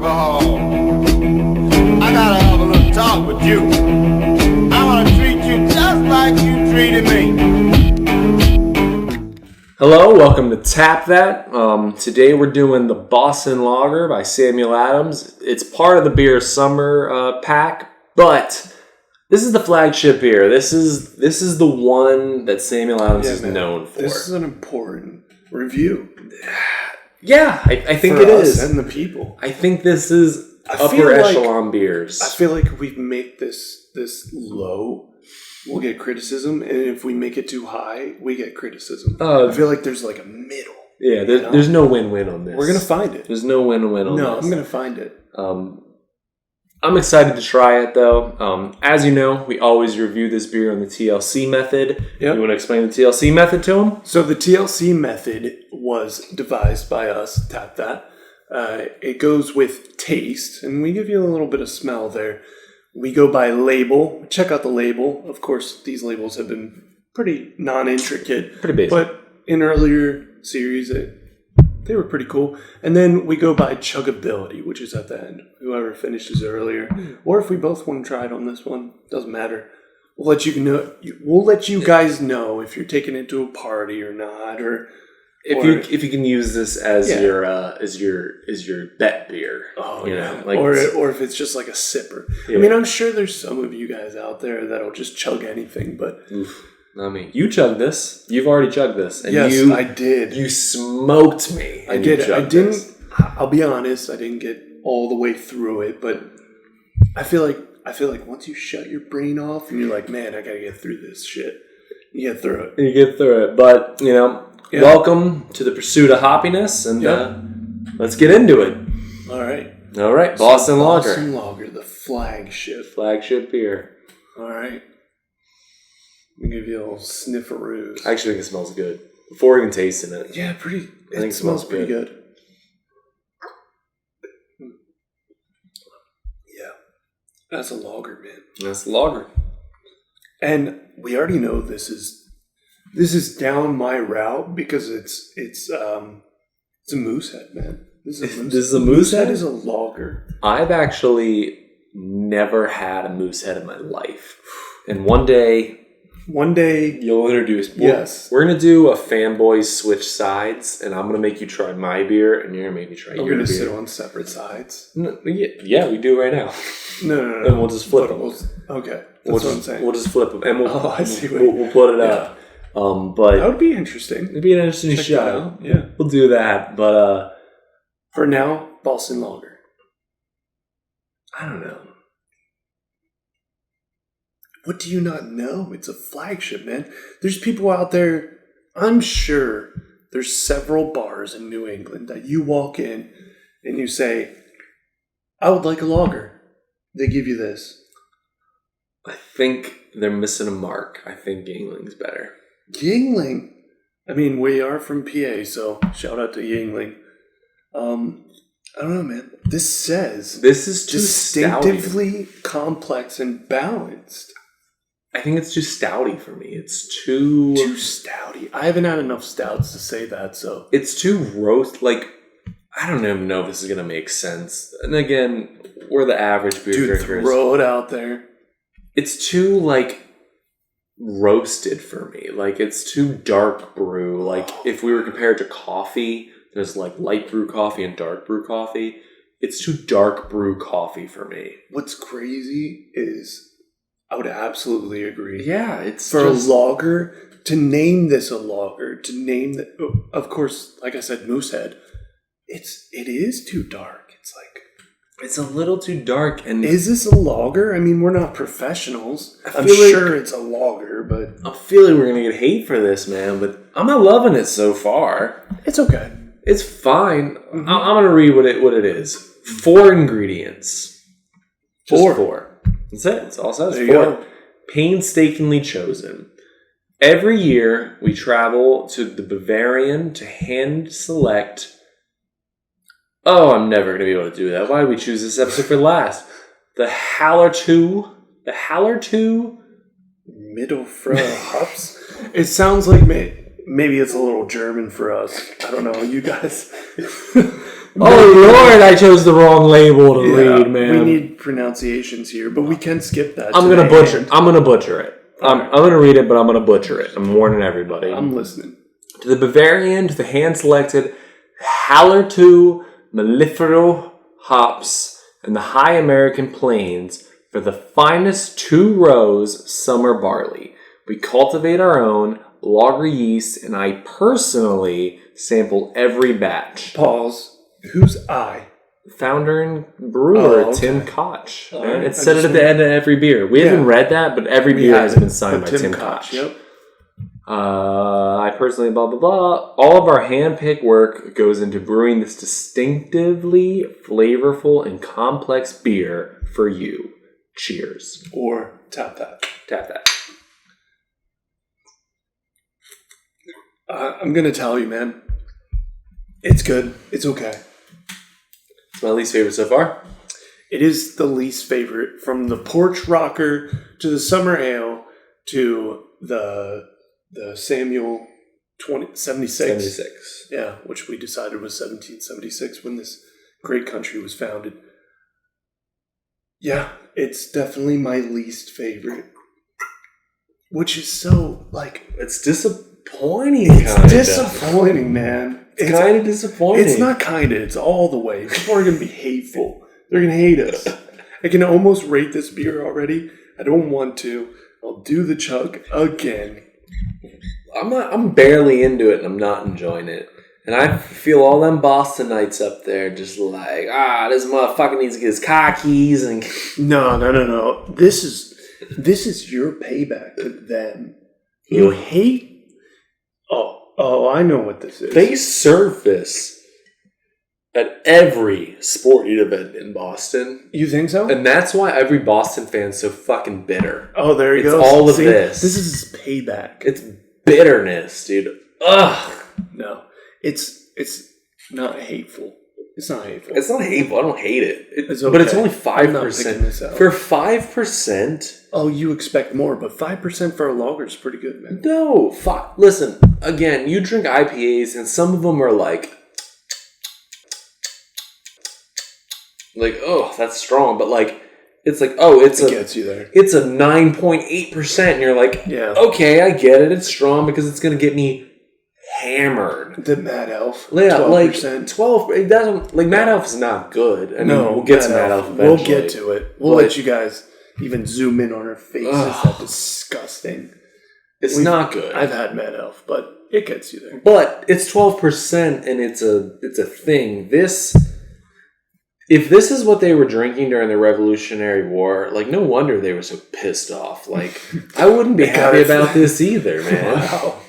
alcohol. I gotta have a little talk with you. I wanna treat you just like you treated me. Hello, welcome to Tap That. Today we're doing the Boston Lager by Samuel Adams. It's part of the beer summer pack, but this is the flagship beer. This is the one that Samuel Adams is known for. This is an important review. Yeah, I think for it us is. and the people. I think this is upper echelon beers. I feel like if we make this low, we'll get criticism, and if we make it too high, we get criticism. I feel like there's like a middle. Yeah, there's no win-win on this. We're gonna find it. There's no win-win on this. No, I'm gonna find it. I'm excited to try it, though. As you know, we always review this beer on the TLC method. Yep. You want to explain the TLC method to them? So the TLC method was devised by us, Tap That. It goes with taste, and we give you a little bit of smell there. We go by label. Check out the label. Of course, these labels have been pretty non-intricate. Pretty basic. But in earlier series, they were pretty cool. And then we go by chuggability, which is at the end. Whoever finishes earlier. Or if we both want to try it on this one, doesn't matter. We'll let you know. We'll let you guys know if you're taking it to a party or not, or if you can use this as your bet beer. Oh, you yeah. know, like, or if it's just like a sipper. Yeah. I mean, I'm sure there's some of you guys out there that'll just chug anything, but I mean, you chugged this. You've already chugged this. And yes, I did. You smoked me. I did. I didn't. I'll be honest. I didn't get all the way through it, but I feel like once you shut your brain off and you're like, man, I gotta get through this shit. You get through it. You get through it, but welcome to the pursuit of hoppiness, and let's get into it. All right. Boston Lager. Boston Lager, the flagship beer. All right. Let me give you a little snifferoos. I actually think it smells good. Before even tasting it. Yeah, I think it smells pretty good. Yeah. That's a lager, man. That's a lager. And we already know this is down my route because it's a Moosehead, man. This is a Moosehead is a lager. I've actually never had a Moosehead in my life. And one day you'll introduce me. Yes. We're going to do a fanboys switch sides, and I'm going to make you try my beer, and you're going to make me try your beer. We're going to sit on separate sides? No, yeah, we do right now. No. And we'll just flip them. Okay. That's what I'm saying. We'll just flip them. And I see we'll put it up. But that would be interesting. It'd be an interesting show. Yeah. We'll do that. But for now, Boston Lager. I don't know. What do you not know? It's a flagship, man. There's people out there, I'm sure there's several bars in New England that you walk in and you say, I would like a lager. They give you this. I think they're missing a mark. I think Yuengling's better. Yuengling? I mean, we are from PA, so shout out to Yuengling. I don't know, man. This says this is too distinctively complex and balanced. I think it's too stouty for me. It's too stouty. I haven't had enough stouts to say that, so it's too roast. Like, I don't even know if this is gonna make sense. And again, we're the average beer drinkers. Throw it out there. It's too roasted for me. Like, it's too dark brew. Like, if we were compared to coffee, there's light brew coffee and dark brew coffee. It's too dark brew coffee for me. What's crazy is I would absolutely agree. Yeah, it's for a lager, to name this a lager, of course, like I said, Moosehead, it is too dark. It's a little too dark. And is this a lager? I mean, we're not professionals. I'm sure it's a lager, but I feel like we're going to get hate for this, man, but I'm not loving it so far. It's okay. It's fine. Mm-hmm. I'm going to read what it is. 4 ingredients. Just 4. That's it. That's all it says. There you 4. go. Painstakingly chosen. Every year, we travel to the Bavarian to hand select. Oh, I'm never going to be able to do that. Why did we choose this episode for last? The Hallertau Mittelfrüh hops. It sounds like maybe it's a little German for us. I don't know. You guys. Oh Lord, I chose the wrong label to read, man. We need pronunciations here, but we can skip that. I'm gonna butcher it. I'm gonna read it, but I'm gonna butcher it. I'm warning everybody. I'm listening. To the Bavarian, to the hand-selected Hallertau mellifero hops and the high American plains for the finest 2 rows summer barley. We cultivate our own lager yeast, and I personally sample every batch. Pause. Who's I? Founder and brewer Tim Koch. It's said it at the end of every beer. We haven't read that, but every beer has been signed by Tim Koch. Yep. I personally blah blah blah. All of our hand-picked work goes into brewing this distinctively flavorful and complex beer for you. Cheers. Or tap that. Tap that. I'm gonna tell you, man. It's good. It's okay. It's my least favorite so far. It is the least favorite, from the porch rocker to the summer ale to the Samuel 76. 76. Yeah, which we decided was 1776 when this great country was founded. Yeah, it's definitely my least favorite. Which is so, like... It's disappointing, It's disappointing, man. It's kind of disappointing. It's not kind of. It's all the way. People are going to be hateful. They're going to hate us. I can almost rate this beer already. I don't want to. I'll do the chug again. I'm barely into it, and I'm not enjoying it. And I feel all them Bostonites up there just like, this motherfucker needs to get his car keys. And No. This is your payback to them. You hate... Oh, I know what this is. They serve this at every sporting event in Boston. You think so? And that's why every Boston fan's so fucking bitter. Oh, there you go. It's all of this. This is payback. It's bitterness, dude. Ugh. No. It's not hateful. It's not hateful. It's not hateful. I don't hate it. It's okay. But it's only I'm not picking 5%. this out. For 5%... Oh, you expect more, but 5% for a lager is pretty good, man. No. Listen, again, you drink IPAs, and some of them are like, oh, that's strong. But like, it's like, it gets you there. It's a 9.8%. And you're like, yeah, okay, I get it. It's strong because it's going to get me hammered. The Mad Elf. Yeah, 12%. like 12. It doesn't, like, Mad Elf is not good. I mean, we'll get to Mad Elf eventually. We'll get to it. We'll let you guys even zoom in on our faces. That's disgusting. It's not good. I've had Mad Elf, but it gets you there. But it's 12%, and it's a thing. If this is what they were drinking during the Revolutionary War, like, no wonder they were so pissed off. Like, I wouldn't be happy about this either, man. Wow.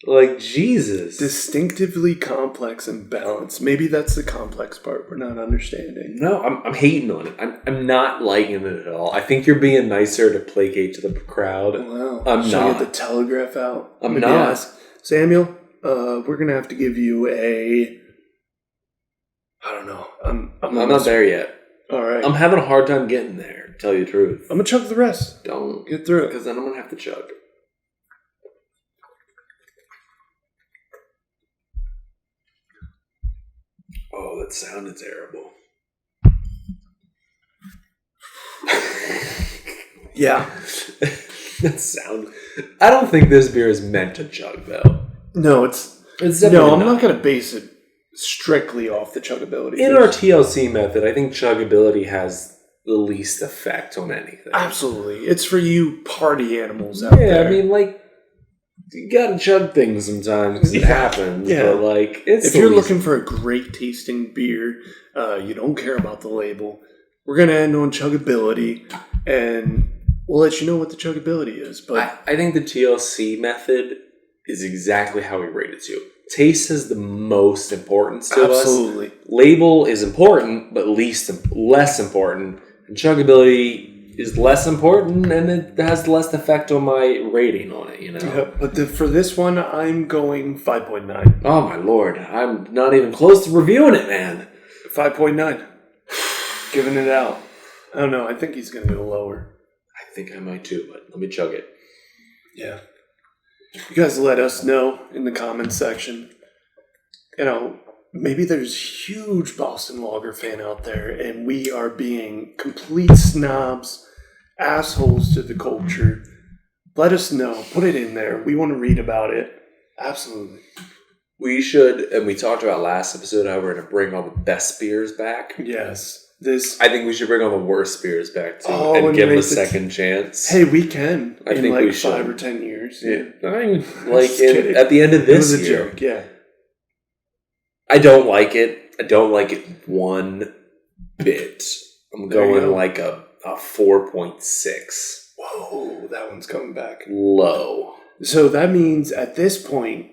Like, Jesus. Distinctively complex and balanced. Maybe that's the complex part we're not understanding. No, I'm hating on it. I'm not liking it at all. I think you're being nicer to placate to the crowd. Wow. I'm Should I not. get the telegraph out? I'm Maybe not. Ask, Samuel, we're going to have to give you a... I don't know. I'm not there yet. All right. I'm having a hard time getting there, to tell you the truth. I'm going to chug the rest. Don't get through it. Because then I'm going to have to chug. Oh, that sounded terrible. Yeah. That sound. I don't think this beer is meant to chug, though. No, it's definitely I'm not going to base it strictly off the chuggability. In our TLC method, I think chuggability has the least effect on anything. Absolutely. It's for you party animals out there. Yeah, I mean, like, you gotta chug things sometimes because it happens. Yeah. But, like, if you're looking for a great tasting beer, you don't care about the label, we're going to end on chuggability, and we'll let you know what the chuggability is. But I think the TLC method is exactly how we rate it too. Taste is the most importance to us. Absolutely. Label is important, but less important. And chuggability is less important, and it has less effect on my rating on it, you know? Yeah, but for this one, I'm going 5.9. Oh, my Lord. I'm not even close to reviewing it, man. 5.9. Giving it out. I don't know. I think he's going to go lower. I think I might too, but let me chug it. Yeah. You guys let us know in the comments section. You know, maybe there's huge Boston Lager fan out there, and we are being complete snobs, assholes to the culture. Let us know. Put it in there. We want to read about it. Absolutely. We should, and we talked about last episode how we're going to bring all the best beers back. Yes. I think we should bring all the worst beers back too, Oh, and give them a second chance. Hey, we can. I think like we should. 5 or 10 years. Yeah. Kidding. At the end of this it was year. a joke, yeah. I don't like it. I don't like it one bit. I'm There you going go. like a 4.6. Whoa, that one's coming back. Low. So that means at this point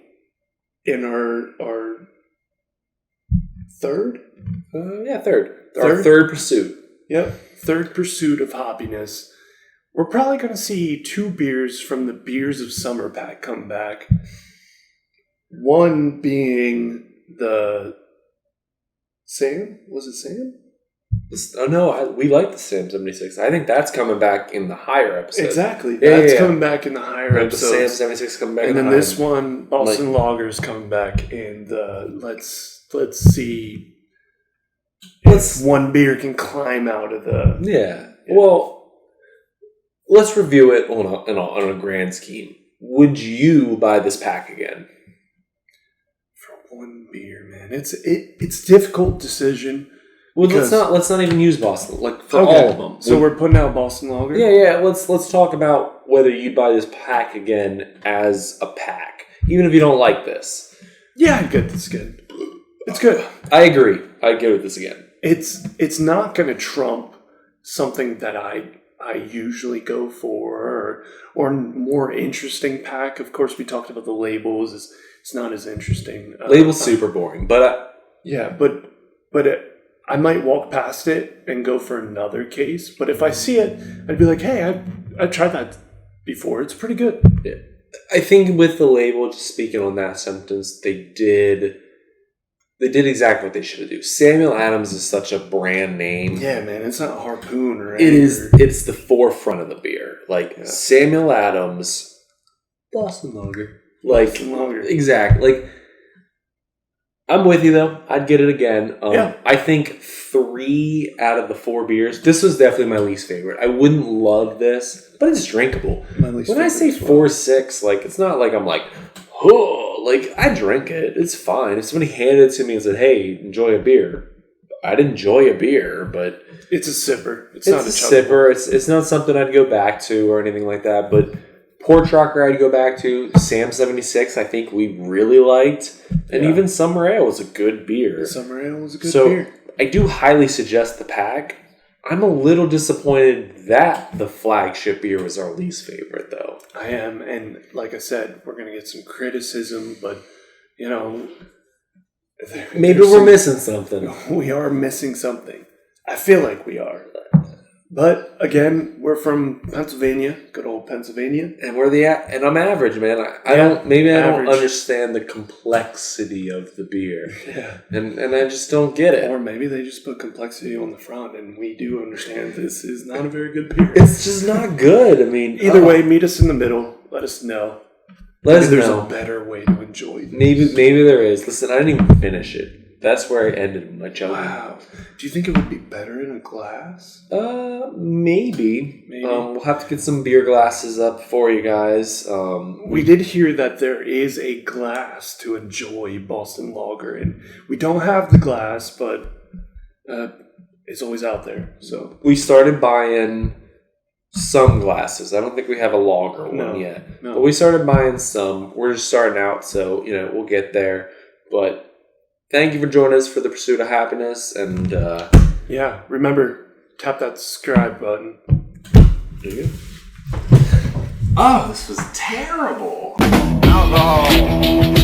in our third? Third. Our Third? third pursuit. Yep. Third pursuit of Hoppyness. We're probably going to see 2 beers from the Beers of Summer pack come back. One being the Sam? Was it Sam? We like the Sam 76. I think that's coming back in the higher episodes. Exactly. Yeah, That's yeah. coming back in the higher The episodes. Sam 76 coming back And in then the higher. this one, Boston Lager's coming back in the let's see if one beer can climb out of the Yeah. Well, let's review it on a grand scheme. Would you buy this pack again? for one beer, man. It's a difficult decision. Well, Because- let's not even use Boston. Like for Okay. all of them. So we're putting out Boston Lager? Yeah. Let's talk about whether you'd buy this pack again as a pack, even if you don't like this. Yeah, I'd get this again. It's good. I agree. I'd go with this again. It's not going to trump something that I usually go for or more interesting pack. Of course, we talked about the labels. It's not as interesting. Label's super boring, but Yeah, but I might walk past it and go for another case. But if I see it, I'd be like, hey, I've tried that before. It's pretty good. I think with the label, just speaking on that sentence, they did exactly what they should have done. Samuel Adams is such a brand name. Yeah, man, it's not Harpoon or It is. It's the forefront of the beer. Like Samuel Adams, Boston Lager. Like Boston Lager. exactly. Like I'm with you though. I'd get it again. I think 3 out of the 4 beers. This was definitely my least favorite. I wouldn't love this, but it's drinkable. My least When I say favorite as well. 4.6, like it's not like I'm like, oh, like I drink it. It's fine. If somebody handed it to me and said, "Hey, enjoy a beer," I'd enjoy a beer, but It's a sipper. It's it's not a a chuggable. sipper. It's not something I'd go back to or anything like that. But Port Trucker I'd go back to. Sam 76 I think we really liked. And Yeah. even Summer Ale was a good beer. Summer Ale was a good So beer. I do highly suggest the pack. I'm a little disappointed that the flagship beer was our least favorite though. I am, and like I said, we're going to get some criticism, but, you know... Maybe there's we're some- missing something. We are missing something. I feel like we are. But, again, we're from Pennsylvania, good old Pennsylvania. And and I'm average, man. I Yeah, don't average. understand the complexity of the beer. Yeah. And I just don't get it. Or maybe they just put complexity on the front, and we do understand this is not a very good beer. It's just not good. I mean, Either way, meet us in the middle. Let us know. let us Maybe there's know. a better way to enjoy this. Maybe there is. Listen, I didn't even finish it. That's where I ended my chugging. Wow. Do you think it would be better in a glass? Maybe. We'll have to get some beer glasses up for you guys. We did hear that there is a glass to enjoy Boston Lager, and we don't have the glass, but it's always out there. So We started buying some glasses. I don't think we have a lager No, one yet. no. But we started buying some. We're just starting out, so, we'll get there. But thank you for joining us for the Pursuit of Happiness, and yeah, remember, tap that subscribe button. there you go. Oh, this was terrible. Alcohol